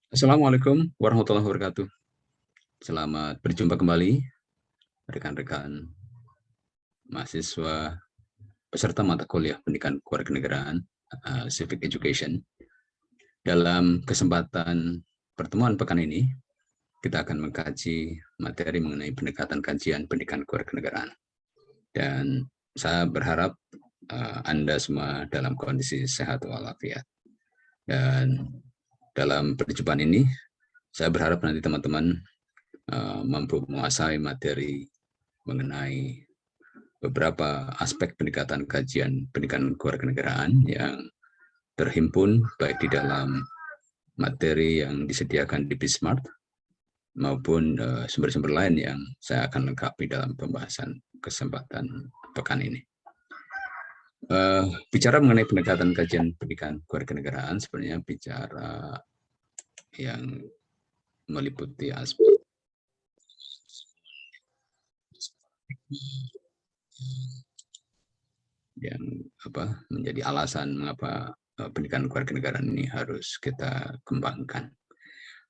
Assalamualaikum warahmatullahi wabarakatuh. Selamat berjumpa kembali rekan-rekan mahasiswa peserta mata kuliah pendidikan kewarganegaraan Civic Education. Dalam kesempatan pertemuan pekan ini, kita akan mengkaji materi mengenai pendekatan kajian pendidikan kewarganegaraan. Dan saya berharap Anda semua dalam kondisi sehat walafiat. Dan dalam perjumpaan ini, saya berharap nanti teman-teman mampu menguasai materi mengenai beberapa aspek pendekatan kajian pendidikan kewarganegaraan yang terhimpun baik di dalam materi yang disediakan di Bismart maupun sumber-sumber lain yang saya akan lengkapi dalam pembahasan kesempatan pekan ini. Bicara mengenai pendekatan kajian pendidikan kewarganegaraan, sebenarnya bicara yang meliputi aspek yang menjadi alasan mengapa pendidikan kewarganegaraan ini harus kita kembangkan.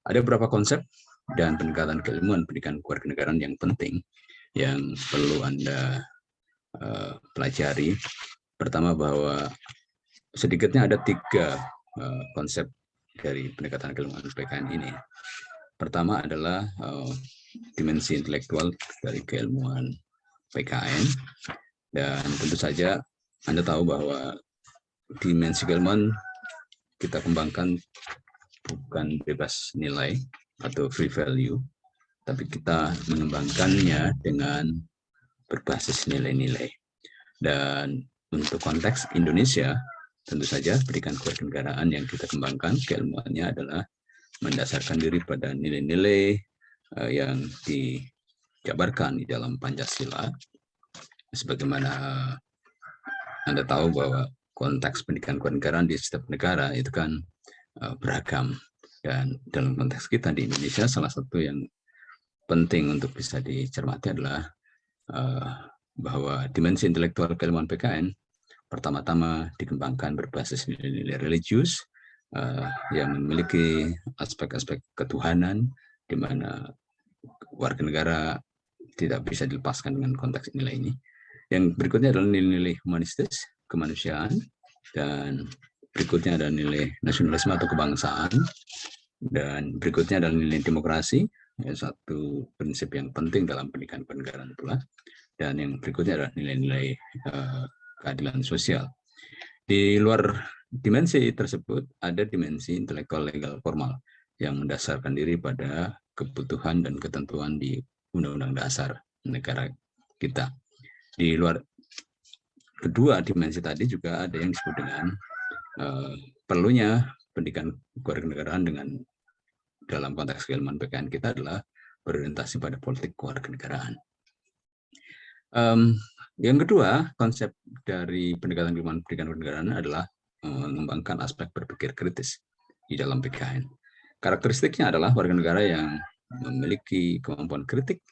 Ada beberapa konsep dan pendekatan keilmuan pendidikan kewarganegaraan yang penting yang perlu Anda pelajari. Pertama, bahwa sedikitnya ada 3 konsep dari pendekatan keilmuan PKN ini. Pertama adalah dimensi intelektual dari keilmuan PKN, dan tentu saja Anda tahu bahwa dimensi keilmuan kita kembangkan bukan bebas nilai atau free value, tapi kita mengembangkannya dengan berbasis nilai-nilai. Dan untuk konteks Indonesia, tentu saja pendidikan kewarganegaraan yang kita kembangkan keilmuannya adalah mendasarkan diri pada nilai-nilai yang dijabarkan di dalam Pancasila. Sebagaimana Anda tahu bahwa konteks pendidikan kewarganegaraan di setiap negara itu kan beragam, dan dalam konteks kita di Indonesia salah satu yang penting untuk bisa dicermati adalah bahwa dimensi intelektual keilmuan PKN pertama-tama dikembangkan berbasis nilai-nilai religius yang memiliki aspek-aspek ketuhanan, di mana warga negara tidak bisa dilepaskan dengan konteks nilai ini. Yang berikutnya adalah nilai-nilai humanistis, kemanusiaan, dan berikutnya adalah nilai nasionalisme atau kebangsaan, dan berikutnya adalah nilai demokrasi, satu prinsip yang penting dalam pendidikan kewarganegaraan pula, dan yang berikutnya adalah nilai-nilai keadilan sosial. Di luar dimensi tersebut ada dimensi intelektual legal formal yang mendasarkan diri pada kebutuhan dan ketentuan di Undang-Undang Dasar negara kita. Di luar kedua dimensi tadi juga ada yang disebut dengan perlunya pendidikan kewarganegaraan dengan dalam konteks keilmuan PKN kita adalah berorientasi pada politik kewarganegaraan. Yang kedua, konsep dari pendekatan keilmuan pendidikan kewarganegaraan adalah mengembangkan aspek berpikir kritis di dalam PKN. Karakteristiknya adalah warga negara yang memiliki kemampuan kritik,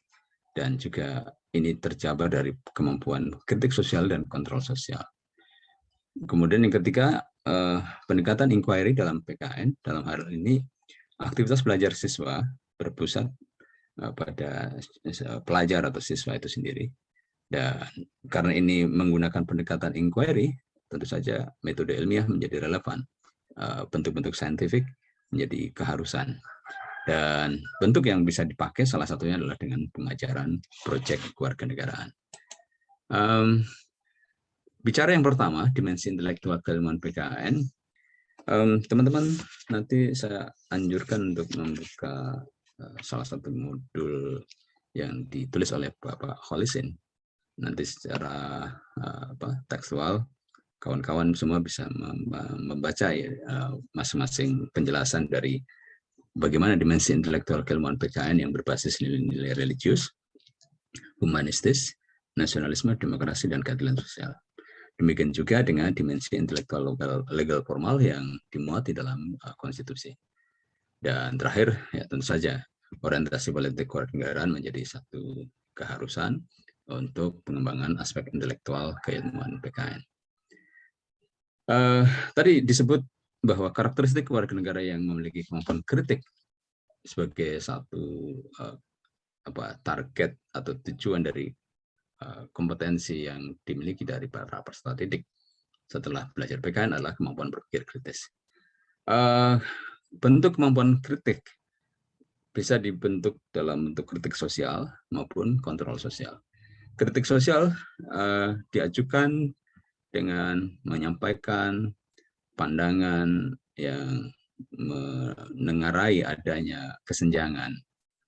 dan juga ini terjabar dari kemampuan kritik sosial dan kontrol sosial. Kemudian yang ketiga, pendekatan inquiry dalam PKN, dalam hal ini aktivitas belajar siswa berpusat pada pelajar atau siswa itu sendiri. Dan karena ini menggunakan pendekatan inquiry, tentu saja metode ilmiah menjadi relevan. Bentuk-bentuk saintifik menjadi keharusan. Dan bentuk yang bisa dipakai salah satunya adalah dengan pengajaran proyek kewarganegaraan. Bicara yang pertama, dimensi intelektual keilmuan PKN, teman-teman nanti saya anjurkan untuk membuka salah satu modul yang ditulis oleh Bapak Holisin. Nanti secara tekstual, kawan-kawan semua bisa membaca masing-masing penjelasan dari bagaimana dimensi intelektual keilmuan PKN yang berbasis nilai-nilai religius, humanistis, nasionalisme, demokrasi, dan keadilan sosial. Demikian juga dengan dimensi intelektual legal formal yang dimuat di dalam konstitusi. Dan terakhir, ya tentu saja, orientasi politik kewarganegaraan menjadi satu keharusan untuk pengembangan aspek intelektual keilmuan PKN. Tadi disebut bahwa karakteristik warga negara yang memiliki kemampuan kritik sebagai satu target atau tujuan dari kompetensi yang dimiliki dari para peserta didik setelah belajar PKN adalah kemampuan berpikir kritis. Bentuk kemampuan kritik bisa dibentuk dalam bentuk kritik sosial maupun kontrol sosial. Kritik sosial diajukan dengan menyampaikan pandangan yang menengarai adanya kesenjangan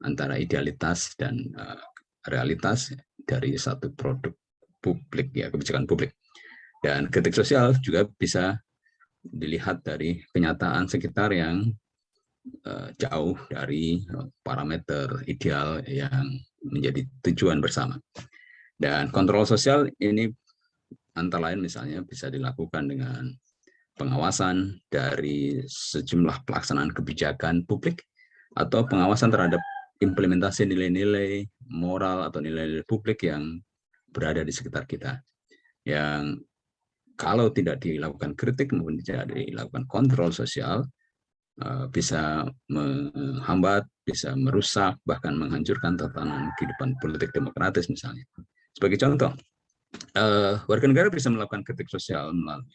antara idealitas dan realitas dari satu produk publik, ya, kebijakan publik. Dan kritik sosial juga bisa dilihat dari kenyataan sekitar yang jauh dari parameter ideal yang menjadi tujuan bersama. Dan kontrol sosial ini antara lain misalnya bisa dilakukan dengan pengawasan dari sejumlah pelaksanaan kebijakan publik atau pengawasan terhadap implementasi nilai-nilai moral atau nilai-nilai publik yang berada di sekitar kita. Yang kalau tidak dilakukan kritik maupun tidak dilakukan kontrol sosial, bisa menghambat, bisa merusak, bahkan menghancurkan tatanan kehidupan politik demokratis misalnya. Sebagai contoh, warga negara bisa melakukan kritik sosial melalui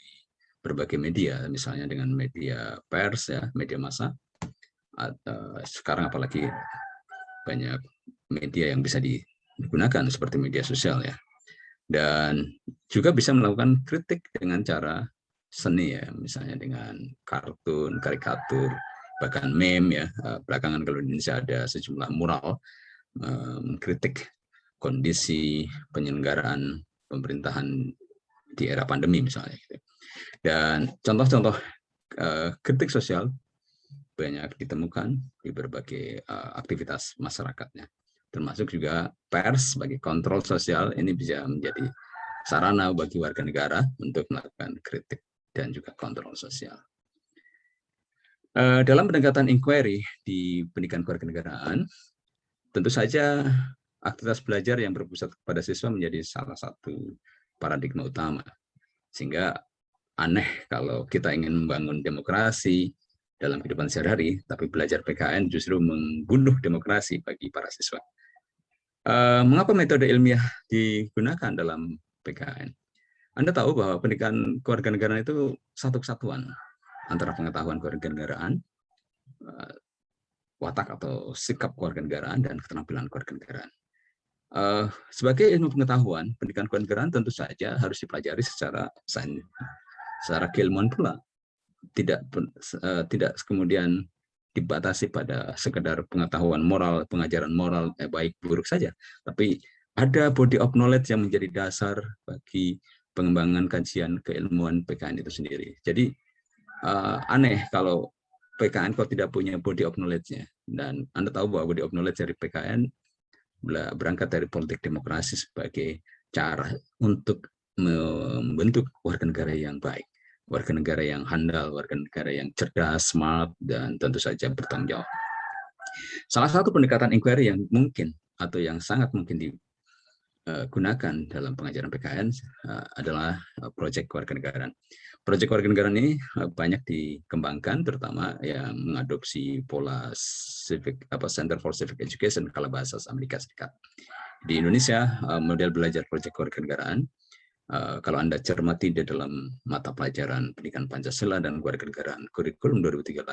berbagai media, misalnya dengan media pers, ya, media massa. Sekarang apalagi banyak media yang bisa digunakan seperti media sosial, ya. Dan juga bisa melakukan kritik dengan cara seni, ya, misalnya dengan kartun, karikatur, bahkan meme, ya. Belakangan kalau di Indonesia ada sejumlah mural mengkritik kondisi penyelenggaraan pemerintahan di era pandemi misalnya. Dan contoh-contoh kritik sosial banyak ditemukan di berbagai aktivitas masyarakatnya, termasuk juga pers sebagai kontrol sosial. Ini bisa menjadi sarana bagi warga negara untuk melakukan kritik dan juga kontrol sosial. Dalam pendekatan inquiry di pendidikan kewarganegaraan, tentu saja aktivitas belajar yang berpusat kepada siswa menjadi salah satu paradigma utama. Sehingga aneh kalau kita ingin membangun demokrasi dalam kehidupan sehari-hari, tapi belajar PKN justru membunuh demokrasi bagi para siswa. Mengapa metode ilmiah digunakan dalam PKN? Anda tahu bahwa pendidikan kewarganegaraan itu satu kesatuan antara pengetahuan kewarganegaraan, watak atau sikap kewarganegaraan, dan keterampilan kewarganegaraan. Sebagai ilmu pengetahuan, pendidikan kewarganegaraan tentu saja harus dipelajari secara sains, secara keilmuan pula. Tidak kemudian dibatasi pada sekedar pengetahuan moral, pengajaran moral baik buruk saja, tapi ada body of knowledge yang menjadi dasar bagi pengembangan kajian keilmuan PKN itu sendiri. Jadi aneh kalau PKN kok tidak punya body of knowledge-nya. Dan Anda tahu bahwa body of knowledge dari PKN berangkat dari politik demokrasi sebagai cara untuk membentuk warga negara yang baik, warga negara yang handal, warga negara yang cerdas, smart, dan tentu saja bertanggung jawab. Salah satu pendekatan inquiry yang mungkin atau yang sangat mungkin digunakan dalam pengajaran PKN adalah proyek kewarganegaraan. Proyek kewarganegaraan ini banyak dikembangkan, terutama yang mengadopsi pola Center for Civic Education kalau bahasa Amerika Serikat. Di Indonesia, model belajar proyek kewarganegaraan, kalau Anda cermati di dalam mata pelajaran pendidikan Pancasila dan kewarganegaraan kurikulum 2013,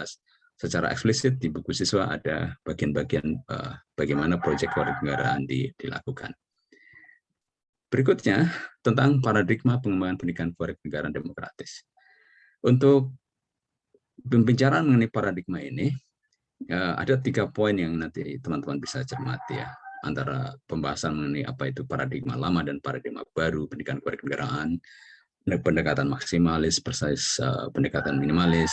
secara eksplisit di buku siswa ada bagian-bagian bagaimana proyek kewarganegaraan dilakukan. Berikutnya, tentang paradigma pengembangan pendidikan kewarganegaraan demokratis. Untuk pembicaraan mengenai paradigma ini, ada 3 poin yang nanti teman-teman bisa cermati, ya. Antara pembahasan mengenai apa itu paradigma lama dan paradigma baru pendidikan kewarganegaraan, pendekatan maksimalis versus pendekatan minimalis,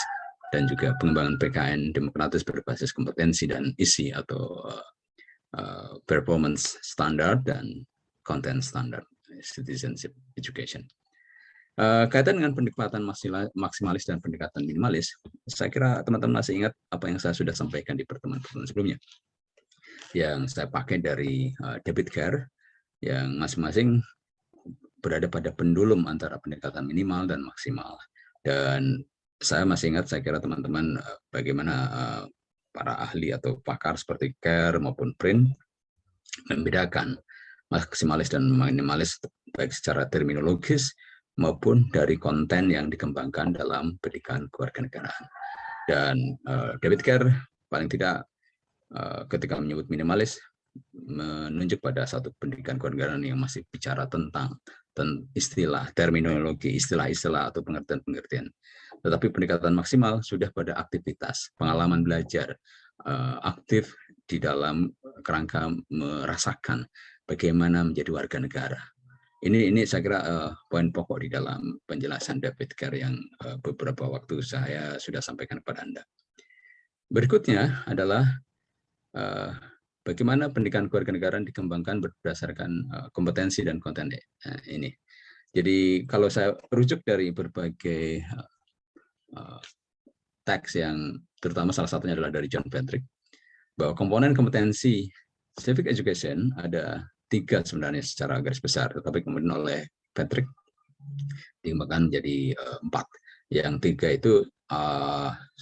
dan juga pengembangan PKN demokratis berbasis kompetensi dan isi atau performance standar dan content standard, citizenship education. Kaitan dengan pendekatan maksimalis dan pendekatan minimalis, saya kira teman-teman masih ingat apa yang saya sudah sampaikan di pertemuan-pertemuan sebelumnya, yang saya pakai dari David Kerr, yang masing-masing berada pada pendulum antara pendekatan minimal dan maksimal. Dan saya masih ingat, saya kira teman-teman, bagaimana para ahli atau pakar seperti Kerr maupun Prin membedakan maksimalis dan minimalis baik secara terminologis maupun dari konten yang dikembangkan dalam pendidikan kewarganegaraan. Dan David Kerr paling tidak ketika menyebut minimalis menunjuk pada satu pendidikan kewarganegaraan yang masih bicara tentang istilah, terminologi, istilah-istilah atau pengertian-pengertian. Tetapi pendekatan maksimal sudah pada aktivitas, pengalaman belajar, aktif di dalam kerangka merasakan bagaimana menjadi warga negara. Ini saya kira poin pokok di dalam penjelasan David Kerr yang beberapa waktu saya sudah sampaikan kepada Anda. Berikutnya adalah bagaimana pendidikan kewarganegaraan dikembangkan berdasarkan kompetensi dan konten ini. Jadi kalau saya rujuk dari berbagai teks yang terutama salah satunya adalah dari John Patrick, bahwa komponen kompetensi civic education ada 3 sebenarnya secara garis besar, tetapi kemudian oleh Patrick dikembangkan menjadi 4. Yang 3 itu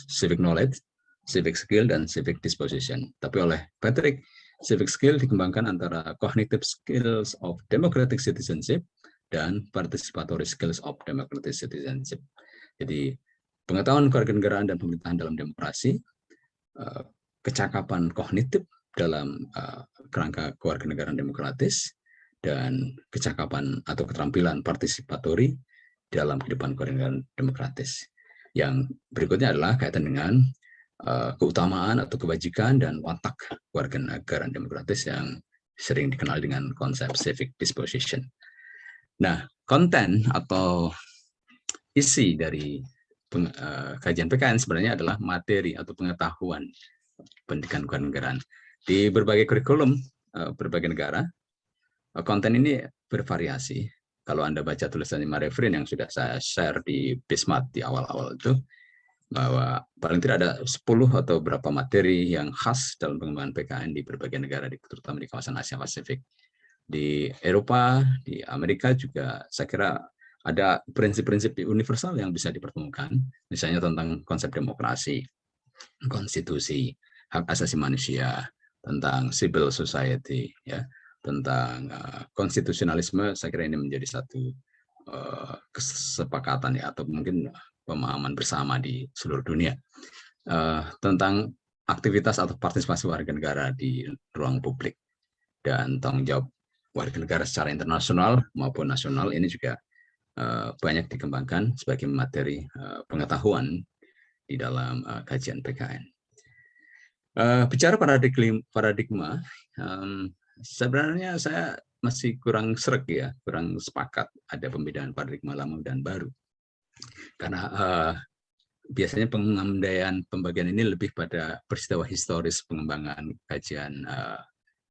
civic knowledge, civic skill, dan civic disposition. Tapi oleh Patrick, civic skill dikembangkan antara cognitive skills of democratic citizenship dan participatory skills of democratic citizenship. Jadi pengetahuan kewarganegaraan dan pemerintahan dalam demokrasi, kecakapan kognitif dalam kerangka kewarganegaraan demokratis, dan kecakapan atau keterampilan partisipatori dalam kehidupan kewarganegaraan demokratis. Yang berikutnya adalah kaitan dengan keutamaan atau kewajiban dan watak kewarganegaraan demokratis yang sering dikenal dengan konsep civic disposition. Nah, konten atau isi dari kajian PKN sebenarnya adalah materi atau pengetahuan pendidikan kewarganegaraan. Di berbagai kurikulum berbagai negara, konten ini bervariasi. Kalau Anda baca tulisannya Maria Frin yang sudah saya share di Bismat di awal-awal itu, bahwa paling tidak ada 10 atau berapa materi yang khas dalam pengembangan PKN di berbagai negara, terutama di kawasan Asia Pasifik. Di Eropa, di Amerika juga saya kira ada prinsip-prinsip universal yang bisa dipertemukan, misalnya tentang konsep demokrasi, konstitusi, hak asasi manusia, tentang civil society, ya, tentang konstitusionalisme. Saya kira ini menjadi satu kesepakatan ya, atau mungkin pemahaman bersama di seluruh dunia, tentang aktivitas atau partisipasi warga negara di ruang publik dan tanggung jawab warga negara secara internasional maupun nasional. Ini juga banyak dikembangkan sebagai materi pengetahuan di dalam kajian PKN. Bicara paradigma, sebenarnya saya masih kurang sreg ya, kurang sepakat ada pembedaan paradigma lama dan baru. Karena biasanya pengamdaian pembagian ini lebih pada peristiwa historis pengembangan kajian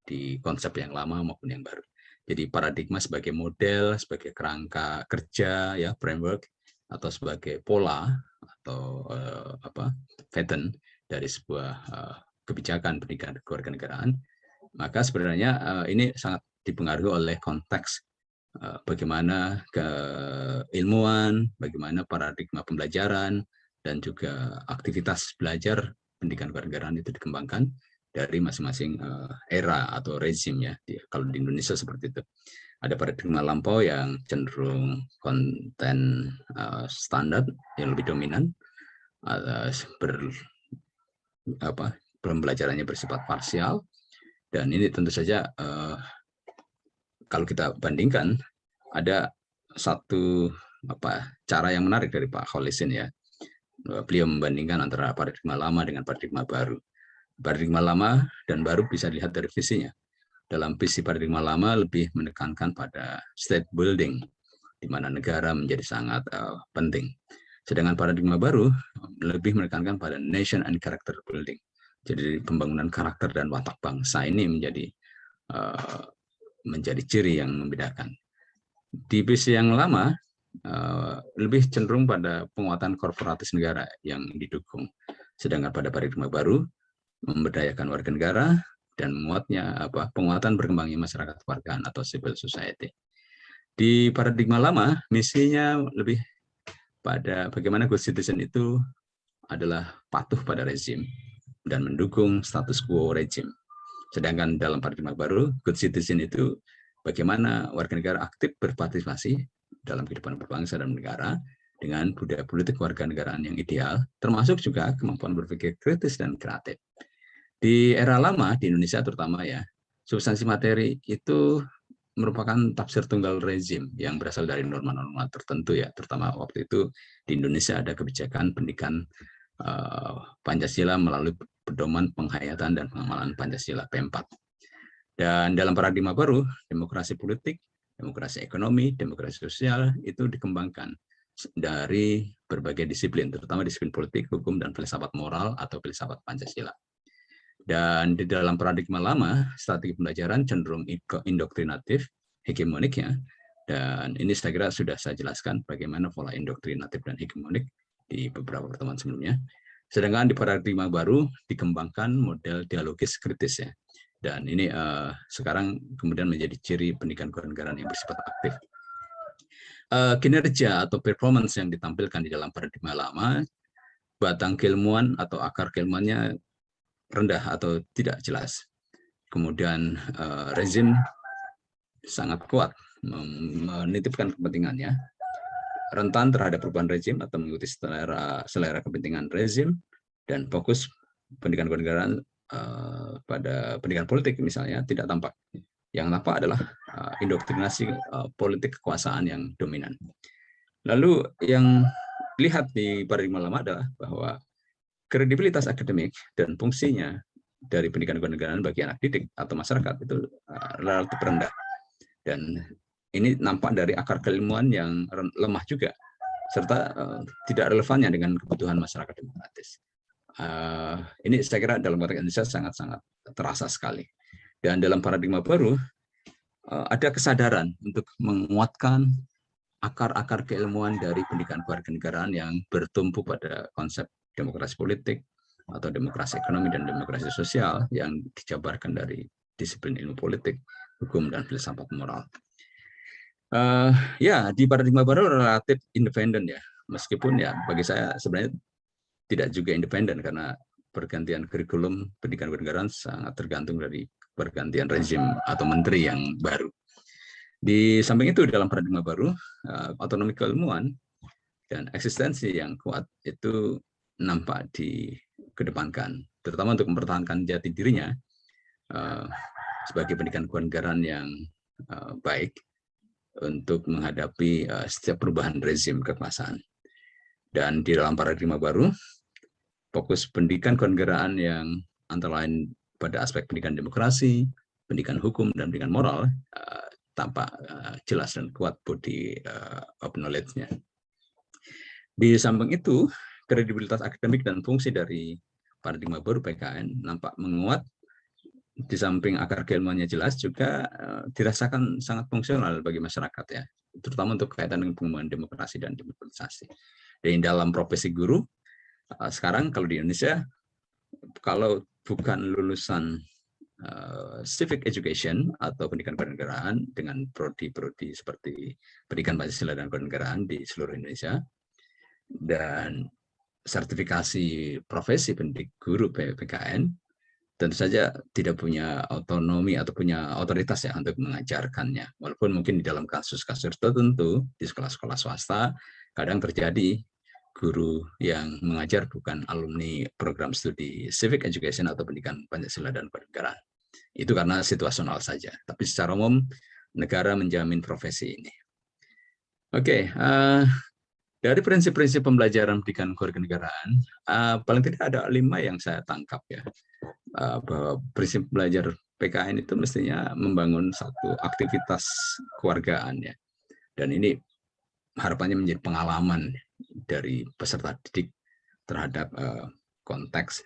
di konsep yang lama maupun yang baru. Jadi paradigma sebagai model, sebagai kerangka kerja, ya, framework, atau sebagai pola atau pattern dari sebuah kebijakan pendidikan kewarganegaraan, maka sebenarnya ini sangat dipengaruhi oleh konteks bagaimana keilmuan, bagaimana paradigma pembelajaran, dan juga aktivitas belajar pendidikan kewarganegaraan itu dikembangkan dari masing-masing era atau rezim ya. Kalau di Indonesia seperti itu. Ada paradigma lampau yang cenderung konten standar yang lebih dominan, pembelajarannya bersifat parsial, dan ini tentu saja kalau kita bandingkan ada satu cara yang menarik dari Pak Kholisin ya. Beliau membandingkan antara paradigma lama dengan paradigma baru. Paradigma lama dan baru bisa dilihat dari visinya. Dalam visi paradigma lama lebih menekankan pada state building, di mana negara menjadi sangat penting. Sedangkan paradigma baru lebih menekankan pada nation and character building. Jadi pembangunan karakter dan watak bangsa ini menjadi ciri yang membedakan. Di visi yang lama lebih cenderung pada penguatan korporatis negara yang didukung. Sedangkan pada paradigma baru memberdayakan warga negara dan penguatan berkembangnya masyarakat kewargaan atau civil society. Di paradigma lama, misinya lebih pada bagaimana good citizen itu adalah patuh pada rezim, dan mendukung status quo rejim. Sedangkan dalam paradigma baru, good citizen itu bagaimana warga negara aktif berpartisipasi dalam kehidupan berbangsa dan negara dengan budaya politik warga negaraan yang ideal, termasuk juga kemampuan berpikir kritis dan kreatif. Di era lama di Indonesia terutama ya, substansi materi itu merupakan tafsir tunggal rezim yang berasal dari norma-norma tertentu ya, terutama waktu itu di Indonesia ada kebijakan pendidikan Pancasila melalui pedoman penghayatan dan pengamalan Pancasila P4. Dan dalam paradigma baru, demokrasi politik, demokrasi ekonomi, demokrasi sosial itu dikembangkan dari berbagai disiplin, terutama disiplin politik, hukum, dan filsafat moral atau filsafat Pancasila. Dan di dalam paradigma lama, strategi pembelajaran cenderung indoktrinatif, hegemonik ya. Dan ini saya kira sudah saya jelaskan bagaimana pola indoktrinatif dan hegemonik di beberapa pertemuan sebelumnya. Sedangkan di paradigma baru dikembangkan model dialogis kritis ya. Dan ini sekarang kemudian menjadi ciri pendidikan kewarganegaraan yang bersifat aktif. Kinerja atau performance yang ditampilkan di dalam paradigma lama, batang keilmuan atau akar keilmuannya rendah atau tidak jelas. Kemudian rezim sangat kuat menitipkan kepentingannya, rentan terhadap perubahan rezim atau mengikuti selera kepentingan rezim, dan fokus pendidikan kewarganegaraan pada pendidikan politik misalnya tidak tampak. Yang nampak adalah indoktrinasi politik kekuasaan yang dominan. Lalu yang dilihat di paradigma lama adalah bahwa kredibilitas akademik dan fungsinya dari pendidikan kewarganegaraan bagi anak didik atau masyarakat itu relatif rendah. Dan ini nampak dari akar keilmuan yang lemah juga, serta tidak relevannya dengan kebutuhan masyarakat demokratis. Ini saya kira dalam konteks Indonesia sangat-sangat terasa sekali. Dan dalam paradigma baru, ada kesadaran untuk menguatkan akar-akar keilmuan dari pendidikan kewarganegaraan yang bertumpu pada konsep demokrasi politik atau demokrasi ekonomi dan demokrasi sosial yang dijabarkan dari disiplin ilmu politik, hukum, dan filsafat moral. Ya, di paradigma baru relatif independen ya, meskipun ya bagi saya sebenarnya tidak juga independen karena pergantian kurikulum pendidikan kewarganegaraan sangat tergantung dari pergantian rezim atau menteri yang baru. Di samping itu dalam paradigma baru, otonomi keilmuan dan eksistensi yang kuat itu nampak dikedepankan, terutama untuk mempertahankan jati dirinya sebagai pendidikan kewarganegaraan yang baik untuk menghadapi setiap perubahan rezim kekuasaan. Dan di dalam paradigma baru, fokus pendidikan kewarganegaraan yang antara lain pada aspek pendidikan demokrasi, pendidikan hukum, dan pendidikan moral tampak jelas dan kuat body of knowledge-nya. Di samping itu, kredibilitas akademik dan fungsi dari paradigma baru PKN nampak menguat. Di samping akar keilmuannya jelas juga dirasakan sangat fungsional bagi masyarakat ya, terutama untuk kaitan dengan pengembangan demokrasi dan demokratisasi. Dan dalam profesi guru sekarang kalau di Indonesia, kalau bukan lulusan civic education atau pendidikan kewarganegaraan dengan prodi-prodi seperti pendidikan Pancasila dan kewarganegaraan di seluruh Indonesia dan sertifikasi profesi pendidik guru PKN, tentu saja tidak punya otonomi atau punya otoritas ya untuk mengajarkannya. Walaupun mungkin di dalam kasus-kasus tertentu di sekolah-sekolah swasta kadang terjadi guru yang mengajar bukan alumni program studi civic education atau pendidikan Pancasila dan kewarganegaraan. Itu karena situasional saja. Tapi secara umum negara menjamin profesi ini. Oke, dari prinsip-prinsip pembelajaran pendidikan kewarganegaraan, paling tidak ada 5 yang saya tangkap ya. Bahwa prinsip belajar PKN itu mestinya membangun satu aktivitas kewargaan ya. Dan ini harapannya menjadi pengalaman dari peserta didik terhadap konteks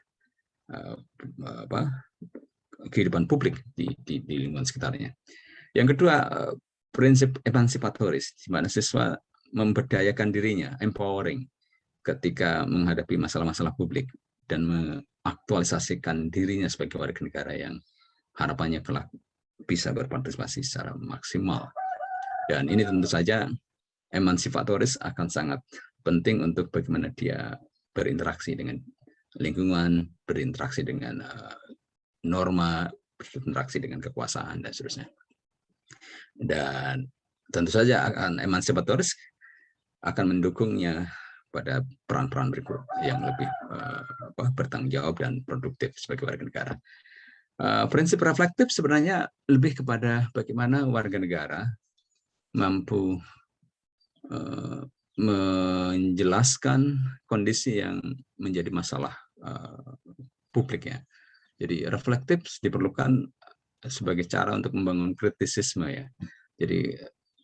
kehidupan publik di lingkungan sekitarnya. Yang kedua, prinsip emansipatoris, di mana siswa memberdayakan dirinya, empowering, ketika menghadapi masalah-masalah publik dan mengaktualisasikan dirinya sebagai warga negara yang harapannya kelak bisa berpartisipasi secara maksimal. Dan ini tentu saja emansipatoris akan sangat penting untuk bagaimana dia berinteraksi dengan lingkungan, berinteraksi dengan norma, berinteraksi dengan kekuasaan, dan seterusnya. Dan tentu saja akan emansipatoris akan mendukungnya pada peran-peran berikut yang lebih bertanggung jawab dan produktif sebagai warga negara. Prinsip reflektif sebenarnya lebih kepada bagaimana warga negara mampu menjelaskan kondisi yang menjadi masalah publik ya. Jadi reflektif diperlukan sebagai cara untuk membangun kritisisme ya. Jadi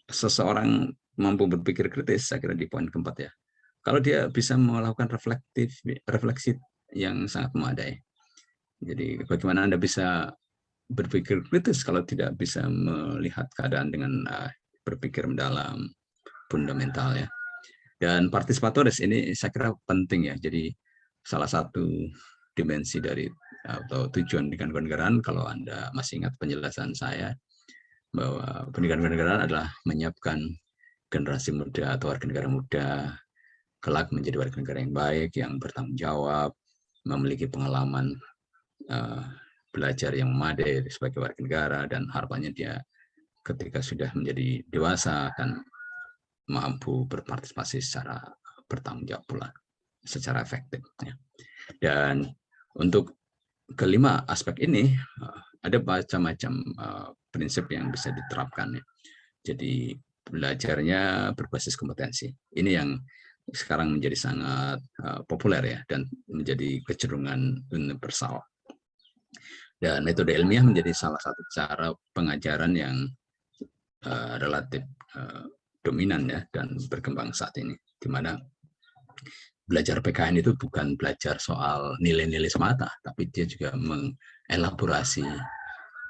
seseorang mampu berpikir kritis, saya kira di poin keempat ya. Kalau dia bisa melakukan refleksi yang sangat memadai. Jadi bagaimana Anda bisa berpikir kritis kalau tidak bisa melihat keadaan dengan berpikir mendalam, fundamental ya. Dan partisipatoris ini saya kira penting ya. Jadi salah satu dimensi dari atau tujuan pendidikan kewarganegaraan, kalau Anda masih ingat penjelasan saya bahwa pendidikan kewarganegaraan adalah menyiapkan generasi muda atau warga negara muda kelak menjadi warga negara yang baik, yang bertanggung jawab, memiliki pengalaman belajar yang memadai sebagai warga negara, dan harapannya dia ketika sudah menjadi dewasa akan mampu berpartisipasi secara bertanggung jawab pula, secara efektif. Dan untuk kelima aspek ini ada macam-macam prinsip yang bisa diterapkan. Jadi belajarnya berbasis kompetensi. Ini yang sekarang menjadi sangat populer ya, dan menjadi kecenderungan universal. Dan metode ilmiah menjadi salah satu cara pengajaran yang relatif dominan ya dan berkembang saat ini, di mana belajar PKN itu bukan belajar soal nilai-nilai semata, tapi dia juga mengelaborasi,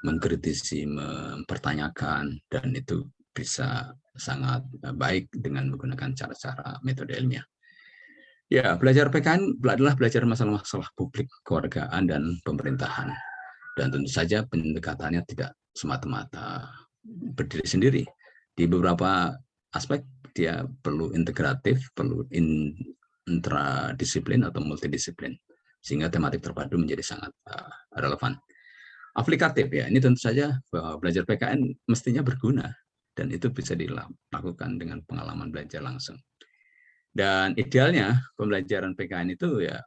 mengkritisi, mempertanyakan, dan itu bisa sangat baik dengan menggunakan cara-cara metode ilmiah. Ya, belajar PKN adalah belajar masalah-masalah publik, kewargaan, dan pemerintahan. Dan tentu saja pendekatannya tidak semata-mata berdiri sendiri. Di beberapa aspek dia perlu integratif, perlu intradisiplin atau multidisiplin, sehingga tematik terpadu menjadi sangat relevan. Aplikatif ya, ini tentu saja bahwa belajar PKN mestinya berguna, dan itu bisa dilakukan dengan pengalaman belajar langsung. Dan idealnya pembelajaran PKN itu ya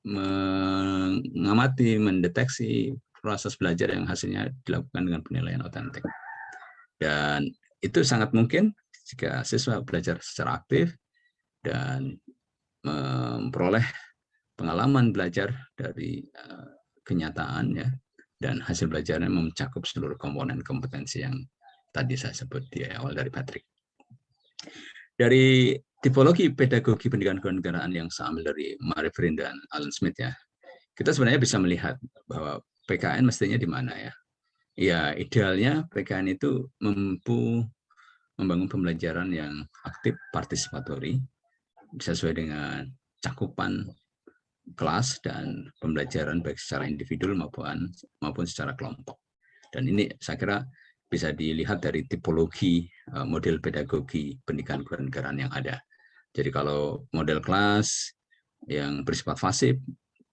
mengamati, mendeteksi proses belajar yang hasilnya dilakukan dengan penilaian otentik. Dan itu sangat mungkin jika siswa belajar secara aktif dan memperoleh pengalaman belajar dari kenyataan ya, dan hasil belajarnya mencakup seluruh komponen kompetensi yang tadi saya sebut di awal dari Patrick. Dari tipologi pedagogi pendidikan kewarganegaraan yang saya ambil dari Marie Vrien dan Alan Smith ya, kita sebenarnya bisa melihat bahwa PKN mestinya di mana ya. Ya, idealnya PKN itu mampu membangun pembelajaran yang aktif partisipatori sesuai dengan cakupan kelas dan pembelajaran baik secara individu maupun secara kelompok. Dan ini saya kira bisa dilihat dari tipologi model pedagogi pendidikan kewarganegaraan yang ada. Jadi kalau model kelas yang bersifat pasif,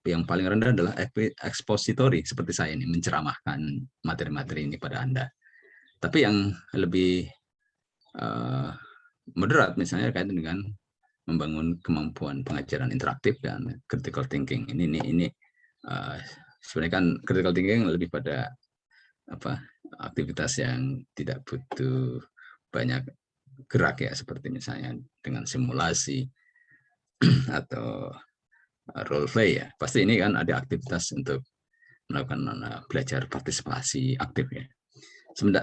yang paling rendah adalah ekspositori, seperti saya ini, menceramahkan materi-materi ini pada Anda. Tapi yang lebih moderat, misalnya kaitan dengan membangun kemampuan pengajaran interaktif dan critical thinking. Ini sebenarnya kan critical thinking lebih pada aktivitas yang tidak butuh banyak gerak ya, seperti misalnya dengan simulasi atau role play ya. Pasti ini kan ada aktivitas untuk melakukan belajar partisipasi aktif ya.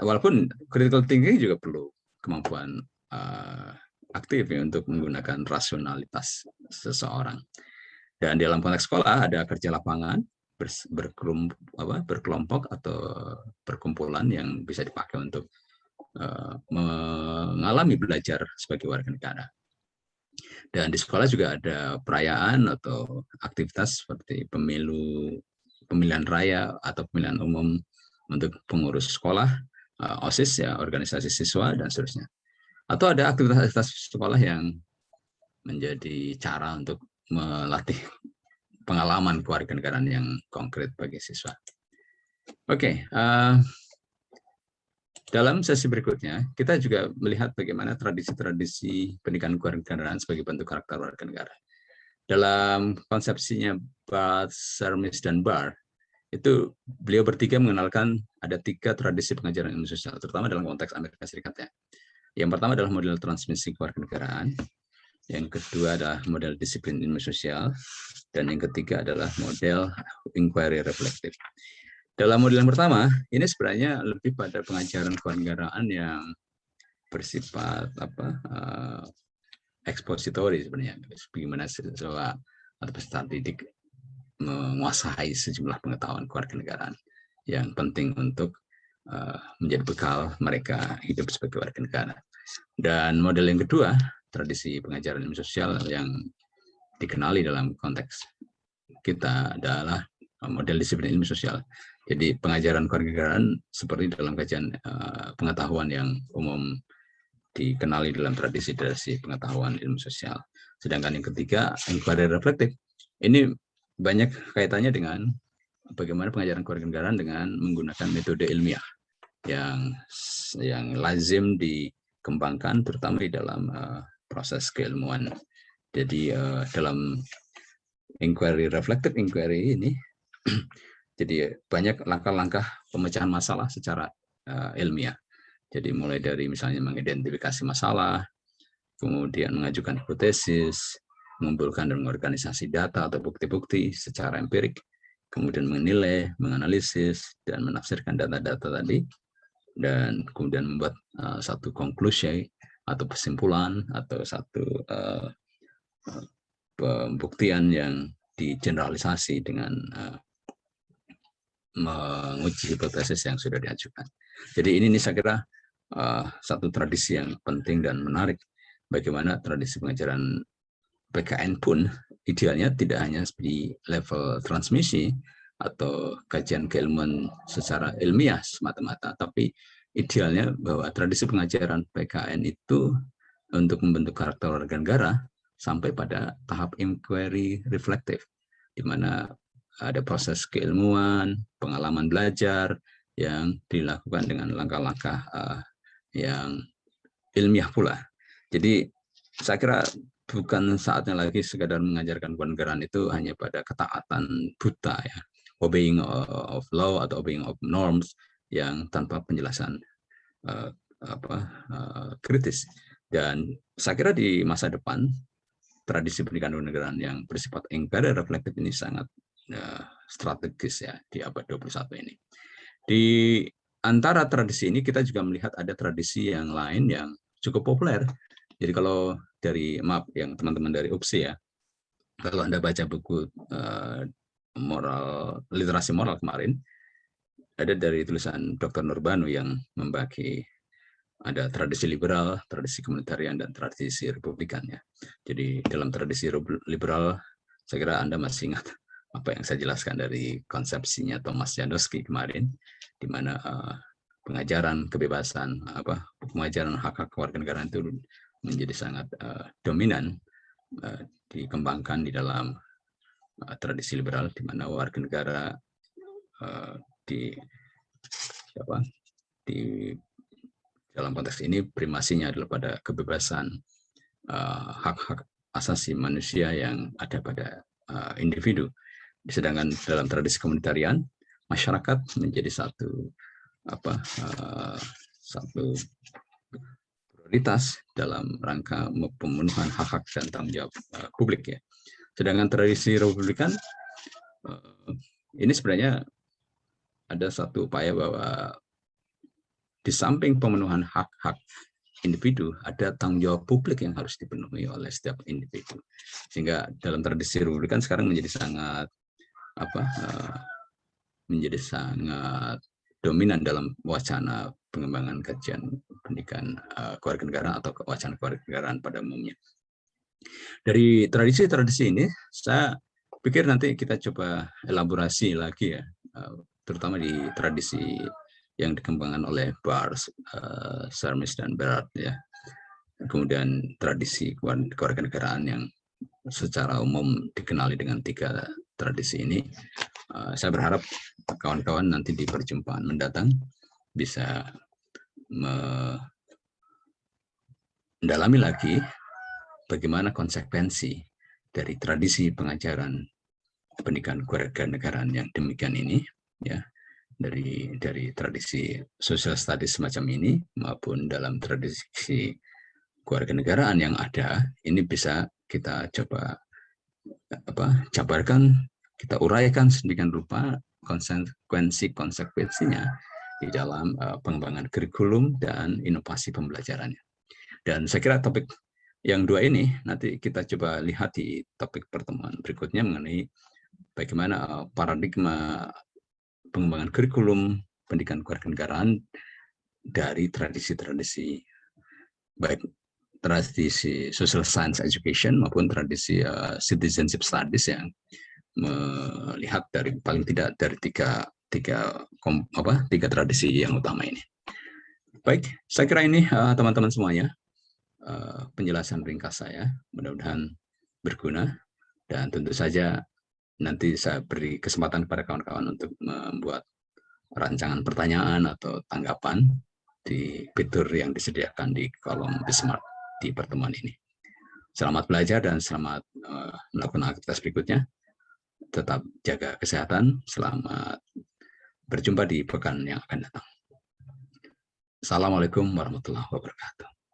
Walaupun critical thinking juga perlu kemampuan aktif ya untuk menggunakan rasionalitas seseorang. Dan dalam konteks sekolah ada kerja lapangan, berkelompok atau perkumpulan yang bisa dipakai untuk mengalami belajar sebagai warga negara. Dan di sekolah juga ada perayaan atau aktivitas seperti pemilihan raya atau pemilihan umum untuk pengurus sekolah, OSIS ya, organisasi siswa, dan seterusnya. Atau ada aktivitas sekolah yang menjadi cara untuk melatih pengalaman kewarganegaraan yang konkret bagi siswa. Oke, dalam sesi berikutnya kita juga melihat bagaimana tradisi-tradisi pendidikan kewarganegaraan sebagai bentuk karakter warga negara. Dalam konsepsinya Barth, Sermis, dan Barr, itu beliau bertiga mengenalkan ada 3 tradisi pengajaran ilmu sosial, terutama dalam konteks Amerika Serikat ya. Yang pertama adalah model transmisi kewarganegaraan, yang kedua adalah model disiplin ilmu sosial, dan yang ketiga adalah model inquiry reflektif. Dalam model yang pertama, ini sebenarnya lebih pada pengajaran kewarganegaraan yang bersifat ekspositori sebenarnya, bagaimana siswa atau peserta didik menguasai sejumlah pengetahuan kewarganegaraan yang penting untuk menjadi bekal mereka hidup sebagai warga negara. Dan model yang kedua, tradisi pengajaran ilmu sosial yang dikenali dalam konteks kita adalah model disiplin ilmu sosial. Jadi pengajaran kewarganegaraan seperti dalam kajian pengetahuan yang umum dikenali dalam tradisi-tradisi pengetahuan ilmu sosial. Sedangkan yang ketiga, inquiry reflektif. Ini banyak kaitannya dengan bagaimana pengajaran kewarganegaraan dengan menggunakan metode ilmiah yang lazim dikembangkan terutama di dalam proses keilmuan. Jadi dalam inquiry reflective inquiry ini jadi banyak langkah-langkah pemecahan masalah secara ilmiah. Jadi mulai dari misalnya mengidentifikasi masalah, kemudian mengajukan hipotesis, mengumpulkan dan mengorganisasi data atau bukti-bukti secara empirik, kemudian menilai, menganalisis, dan menafsirkan data-data tadi, dan kemudian membuat satu konklusi atau kesimpulan atau satu pembuktian yang digeneralisasi dengan menguji hipotesis yang sudah diajukan. Jadi ini saya kira satu tradisi yang penting dan menarik, bagaimana tradisi pengajaran PKN pun idealnya tidak hanya di level transmisi atau kajian keilmuan secara ilmiah semata-mata, tapi idealnya bahwa tradisi pengajaran PKN itu untuk membentuk karakter warga negara sampai pada tahap inquiry reflektif, di mana ada proses keilmuan, pengalaman belajar yang dilakukan dengan langkah-langkah yang ilmiah pula. Jadi saya kira bukan saatnya lagi sekadar mengajarkan kewarganegaraan itu hanya pada ketaatan buta ya, obeying of law atau obeying of norms yang tanpa penjelasan kritis. Dan saya kira di masa depan tradisi pendidikan kewarganegaraan yang bersifat inquiry reflektif ini sangat strategis ya di abad 21 ini. Di antara tradisi ini kita juga melihat ada tradisi yang lain yang cukup populer. Jadi kalau dari yang teman-teman dari UPSI ya, kalau Anda baca buku literasi moral kemarin, ada dari tulisan Dr. Nurbanu yang membagi ada tradisi liberal, tradisi komunitarian, dan tradisi republikan ya. Jadi dalam tradisi liberal, saya kira Anda masih ingat apa yang saya jelaskan dari konsepsinya Thomas Janowski kemarin, di mana pengajaran kebebasan, pengajaran hak-hak kewarganegaraan itu menjadi sangat dominan dikembangkan di dalam tradisi liberal, di mana warga negara di dalam konteks ini primasinya adalah pada kebebasan hak-hak asasi manusia yang ada pada individu. Sedangkan dalam tradisi komunitarian, masyarakat menjadi satu prioritas dalam rangka pemenuhan hak-hak dan tanggung jawab publik ya. Sedangkan tradisi republikan ini sebenarnya ada satu upaya bahwa di samping pemenuhan hak-hak individu, ada tanggung jawab publik yang harus dipenuhi oleh setiap individu. Sehingga dalam tradisi republikan sekarang menjadi sangat dominan dalam wacana pengembangan kajian pendidikan kewarganegaraan atau wacana kewarganegaraan pada umumnya. Dari tradisi-tradisi ini, saya pikir nanti kita coba elaborasi lagi ya, terutama di tradisi yang dikembangkan oleh Barr, Sermis, dan Barth ya. Kemudian tradisi kewarganegaraan yang secara umum dikenali dengan 3 tradisi ini. Saya berharap kawan-kawan nanti di perjumpaan mendatang bisa mendalami lagi bagaimana konsekuensi dari tradisi pengajaran pendidikan kewarganegaraan yang demikian ini, ya, dari tradisi social studies semacam ini maupun dalam tradisi kewarganegaraan yang ada, ini bisa kita coba jabarkan, kita uraikan sedemikian rupa konsekuensinya di dalam pengembangan kurikulum dan inovasi pembelajarannya. Dan saya kira topik yang dua ini nanti kita coba lihat di topik pertemuan berikutnya mengenai bagaimana paradigma pengembangan kurikulum pendidikan kewarganegaraan dari tradisi-tradisi, baik tradisi social science education maupun tradisi citizenship studies yang melihat dari paling tidak dari tiga tradisi yang utama ini. Baik, saya kira ini teman-teman semuanya penjelasan ringkas saya, mudah-mudahan berguna, dan tentu saja nanti saya beri kesempatan kepada kawan-kawan untuk membuat rancangan pertanyaan atau tanggapan di fitur yang disediakan di kolom Bismart di pertemuan ini. Selamat belajar dan selamat melakukan aktivitas berikutnya. Tetap jaga kesehatan. Selamat berjumpa di pekan yang akan datang. Assalamualaikum warahmatullahi wabarakatuh.